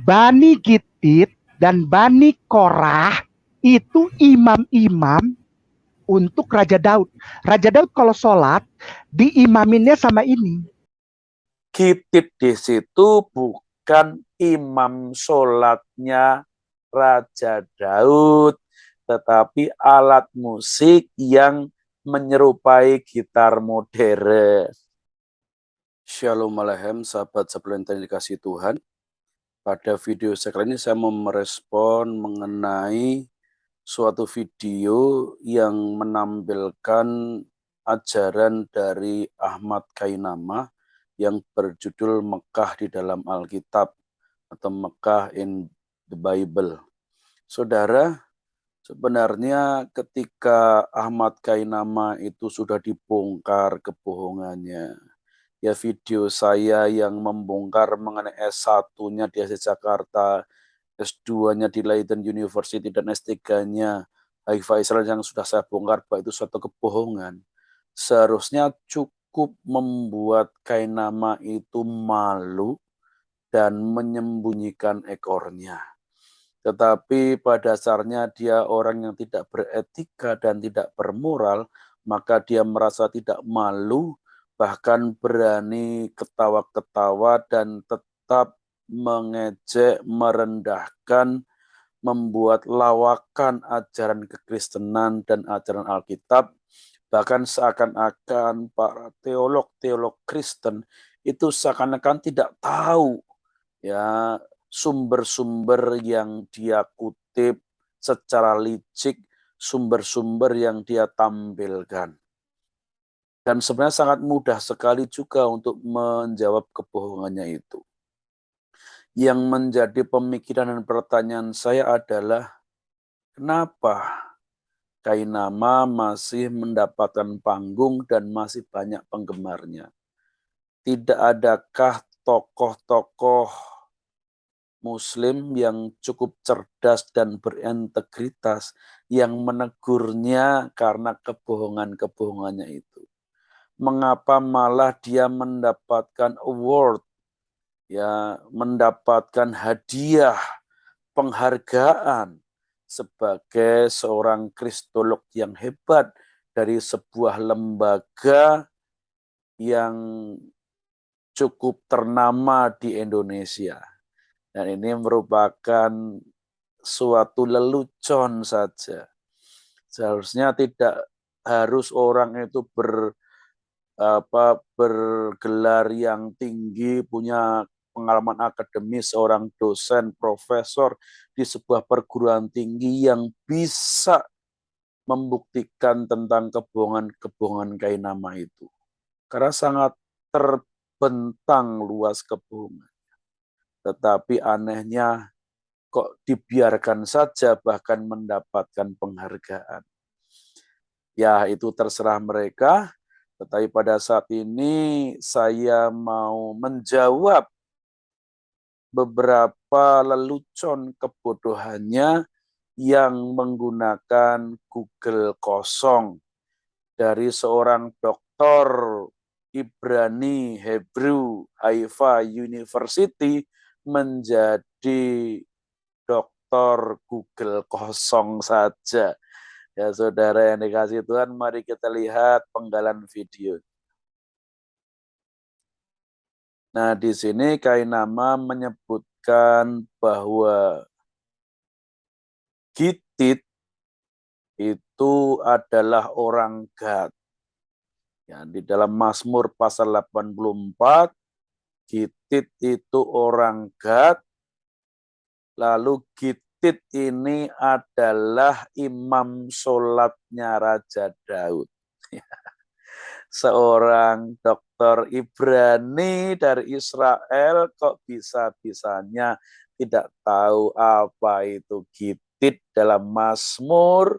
Bani Gitit dan Bani Korah itu imam-imam untuk Raja Daud. Raja Daud kalau sholat, diimaminnya sama ini. Gitit di situ bukan imam sholatnya Raja Daud, tetapi alat musik yang menyerupai gitar modern. Shalom Aleichem, sahabat sebelah yang dikasih Tuhan. Pada video saya kali ini saya mau merespon mengenai suatu video yang menampilkan ajaran dari Ahmad Kainama yang berjudul Mekah di dalam Alkitab atau Mekah in the Bible. Saudara, sebenarnya ketika Ahmad Kainama itu sudah dibongkar kebohongannya, ya video saya yang membongkar mengenai S1-nya di ASI Jakarta, S2-nya di Leiden University, dan S3-nya Haifa Israel yang sudah saya bongkar bahwa itu suatu kebohongan. Seharusnya cukup membuat Kainama itu malu dan menyembunyikan ekornya. Tetapi pada dasarnya dia orang yang tidak beretika dan tidak bermoral, maka dia merasa tidak malu, bahkan berani ketawa-ketawa dan tetap mengejek, merendahkan, membuat lawakan ajaran kekristenan dan ajaran Alkitab, bahkan seakan-akan para teolog-teolog Kristen itu seakan-akan tidak tahu ya sumber-sumber yang dia kutip secara licik, sumber-sumber yang dia tampilkan. Dan sebenarnya sangat mudah sekali juga untuk menjawab kebohongannya itu. Yang menjadi pemikiran dan pertanyaan saya adalah, kenapa Kainama masih mendapatkan panggung dan masih banyak penggemarnya? Tidak adakah tokoh-tokoh Muslim yang cukup cerdas dan berintegritas yang menegurnya karena kebohongan-kebohongannya itu? Mengapa malah dia mendapatkan award, ya, mendapatkan hadiah, penghargaan sebagai seorang kristolog yang hebat dari sebuah lembaga yang cukup ternama di Indonesia. Dan ini merupakan suatu lelucon saja. Seharusnya tidak harus orang itu bergelar yang tinggi, punya pengalaman akademis, seorang dosen, profesor di sebuah perguruan tinggi yang bisa membuktikan tentang kebohongan-kebohongan Kainama itu. Karena sangat terbentang luas kebohongan. Tetapi anehnya kok dibiarkan saja bahkan mendapatkan penghargaan. Ya, itu terserah mereka. Tetapi pada saat ini saya mau menjawab beberapa lelucon kebodohannya yang menggunakan Google kosong dari seorang doktor Ibrani Hebrew Haifa University menjadi doktor Google kosong saja. Ya saudara yang dikasih Tuhan, mari kita lihat penggalan video. Nah, di sini Kainama menyebutkan bahwa Gitit itu adalah orang Gad. Ya, di dalam Mazmur pasal 84, Gitit itu orang Gad, lalu Gitit ini adalah imam sholatnya Raja Daud. Seorang dokter Ibrani dari Israel kok bisa-bisanya tidak tahu apa itu Gitit dalam Mazmur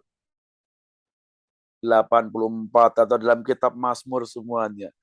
84 atau dalam kitab Mazmur semuanya.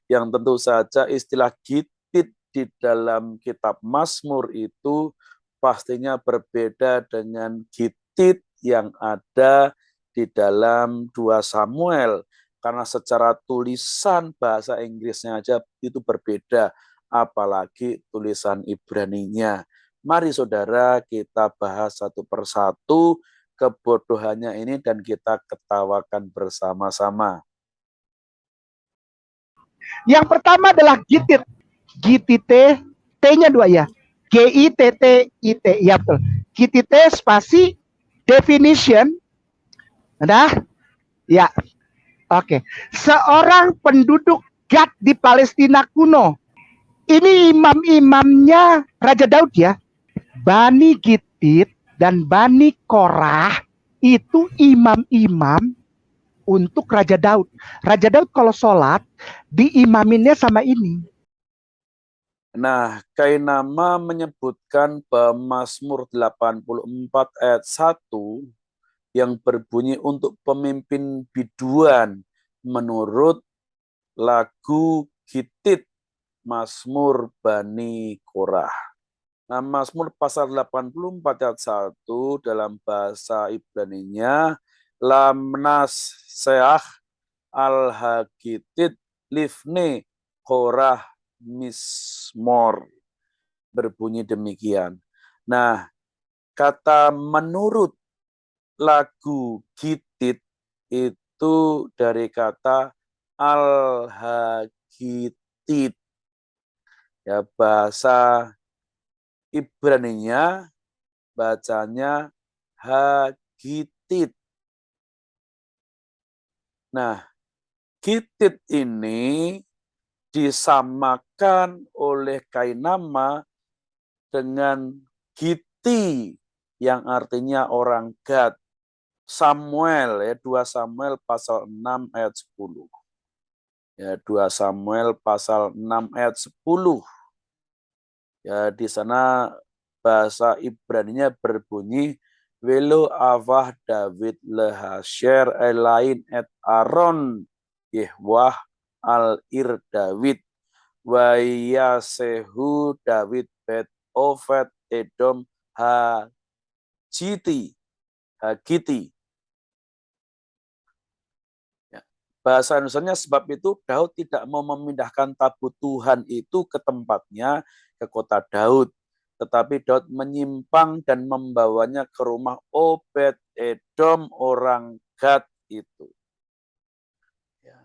Yang tentu saja istilah Gitit di dalam kitab Mazmur itu pastinya berbeda dengan Gitit yang ada di dalam 2 Samuel. Karena secara tulisan bahasa Inggrisnya aja itu berbeda, apalagi tulisan Ibraninya. Mari saudara kita bahas satu persatu kebodohannya ini dan kita ketawakan bersama-sama. Yang pertama adalah gitit. Gitit, T-nya 2 ya. G-I-T-T-I-T. Ya betul. Gitit spasi definition. Nah, ya. Oke. Seorang penduduk Gad di Palestina kuno. Ini imam-imamnya Raja Daud ya. Bani Gitit dan Bani Korah itu imam-imam untuk Raja Daud. Raja Daud kalau sholat diimaminnya sama ini. Nah, Kainama menyebutkan bahwa Mazmur 84 ayat 1 yang berbunyi untuk pemimpin biduan menurut lagu Gitit Mazmur Bani Korah. Nah, Mazmur pasal 84 ayat 1 dalam bahasa Ibraninya Lamnas Seah Al-Hagitit Livne Korah Mismor, berbunyi demikian. Nah, kata menurut lagu Gitit itu dari kata Al-Hagitit. Ya, bahasa Ibraninya bacanya Hagitit. Nah, Gitit ini disamakan oleh Kainama dengan Giti yang artinya orang Gad. Samuel ya, 2 Samuel pasal 6 ayat 10. Ya, 2 Samuel pasal 6 ayat 10. Ya, di sana bahasa Ibraninya berbunyi Velo avah David lehasher elain et Aaron Yehwah al-ir David wa yasehu David bet Ofet Edom Hagiti. Ya. Bahasa Indonesianya sebab itu Daud tidak mau memindahkan tabut Tuhan itu ke tempatnya, ke kota Daud. Tetapi Daud menyimpang dan membawanya ke rumah Obed Edom orang Gad itu. Ya.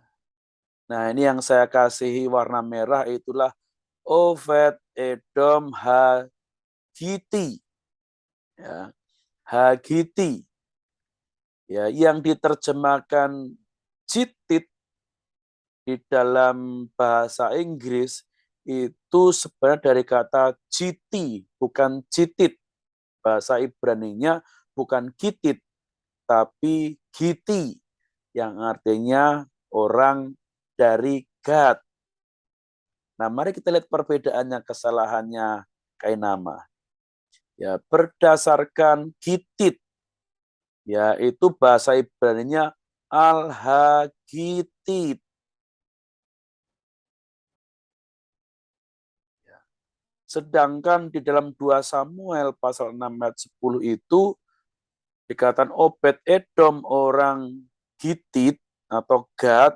Nah, ini yang saya kasihi warna merah itulah Obed Edom Hagiti. Ya. Hagiti. Ya, yang diterjemahkan Gitit di dalam bahasa Inggris itu sebenarnya dari kata Giti, bukan Gitit. Bahasa Ibraninya bukan Gitit, tapi Giti, yang artinya orang dari Gad. Nah, mari kita lihat perbedaannya, kesalahannya Kainama. Ya, berdasarkan Gitit, yaitu bahasa Ibraninya Al-Hagitit. Sedangkan di dalam 2 Samuel pasal 6 ayat 10 itu dikatakan Obed Edom orang Gitit atau Gad,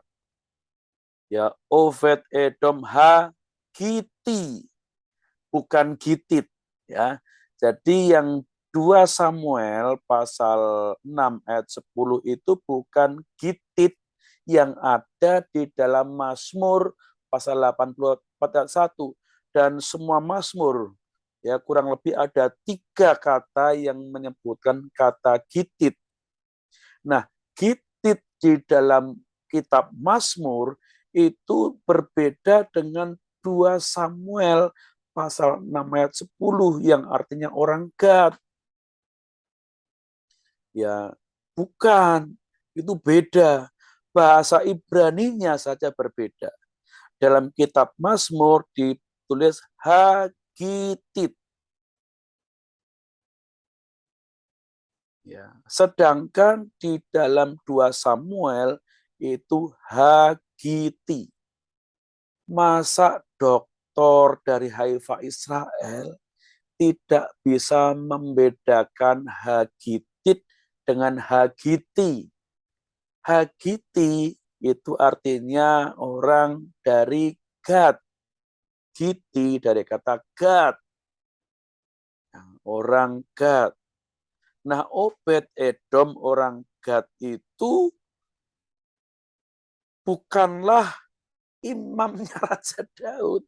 ya Obed Edom Hagiti, bukan Gitit, ya. Jadi yang 2 Samuel pasal 6 ayat 10 itu bukan Gitit yang ada di dalam Mazmur pasal 84 ayat 1. Dan semua Mazmur, ya kurang lebih ada 3 kata yang menyebutkan kata Gitit. Nah, Gitit di dalam kitab Mazmur itu berbeda dengan 2 Samuel pasal 6 ayat 10 yang artinya orang Gad. Ya, bukan. Itu beda. Bahasa Ibraninya saja berbeda. Dalam kitab Mazmur ditulis Hagitit. Ya, sedangkan di dalam 2 Samuel itu Hagiti. Masa doktor dari Haifa Israel tidak bisa membedakan Hagitit dengan Hagiti. Hagiti itu artinya orang dari Gad. Giti dari kata Gad. orang Gad. Nah, Obed Edom orang Gad itu bukanlah imamnya Raja Daud.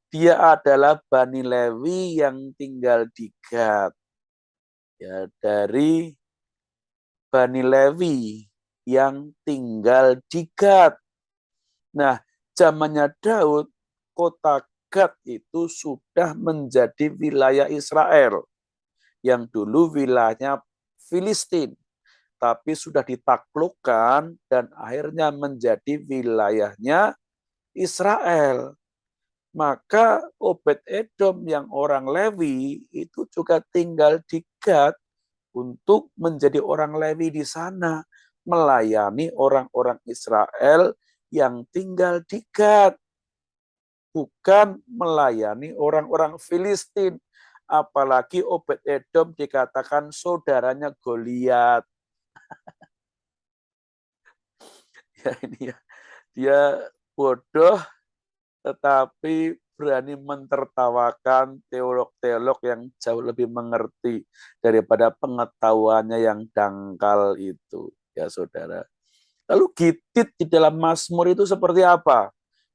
Dia adalah Bani Lewi yang tinggal di Gad. Ya, dari Bani Lewi yang tinggal di Gad. Nah, zamannya Daud, kota Gad itu sudah menjadi wilayah Israel. Yang dulu wilayahnya Filistin. Tapi sudah ditaklukkan dan akhirnya menjadi wilayahnya Israel. Maka Obed Edom yang orang Lewi itu juga tinggal di Gad untuk menjadi orang Lewi di sana, melayani orang-orang Israel yang tinggal di Gad, bukan melayani orang-orang Filistin. Apalagi Obed Edom dikatakan saudaranya Goliat. Ya ini ya, dia bodoh tetapi berani mentertawakan teolog-teolog yang jauh lebih mengerti daripada pengetahuannya yang dangkal itu, ya saudara. Lalu gitit di dalam Mazmur itu seperti apa?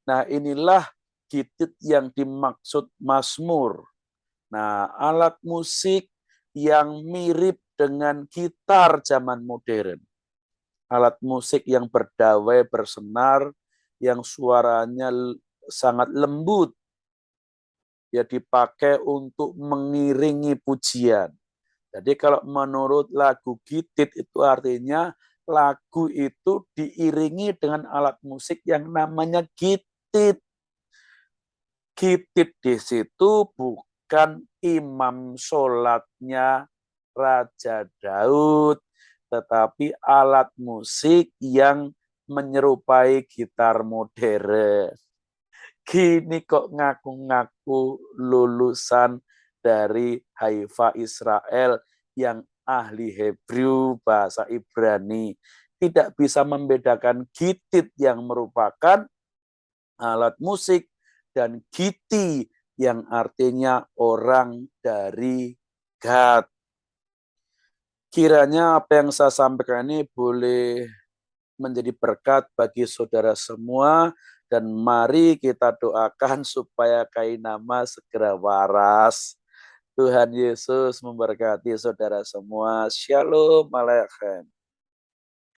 Nah, inilah gitit yang dimaksud Mazmur. Nah, alat musik yang mirip dengan gitar zaman modern. Alat musik yang berdawai, bersenar, yang suaranya sangat lembut, ya dipakai untuk mengiringi pujian. Jadi kalau menurut lagu gitit itu artinya lagu itu diiringi dengan alat musik yang namanya gitit. Gitit di situ bukan imam sholatnya Raja Daud, tetapi alat musik yang menyerupai gitar modern. Gini kok ngaku-ngaku lulusan dari Haifa Israel yang ahli Hebrew bahasa Ibrani. Tidak bisa membedakan gitit yang merupakan alat musik dan giti yang artinya orang dari Gad. Kiranya apa yang saya sampaikan ini boleh menjadi berkat bagi saudara semua dan mari kita doakan supaya Kainama segera waras. Tuhan Yesus memberkati saudara semua. Shalom Aleichem.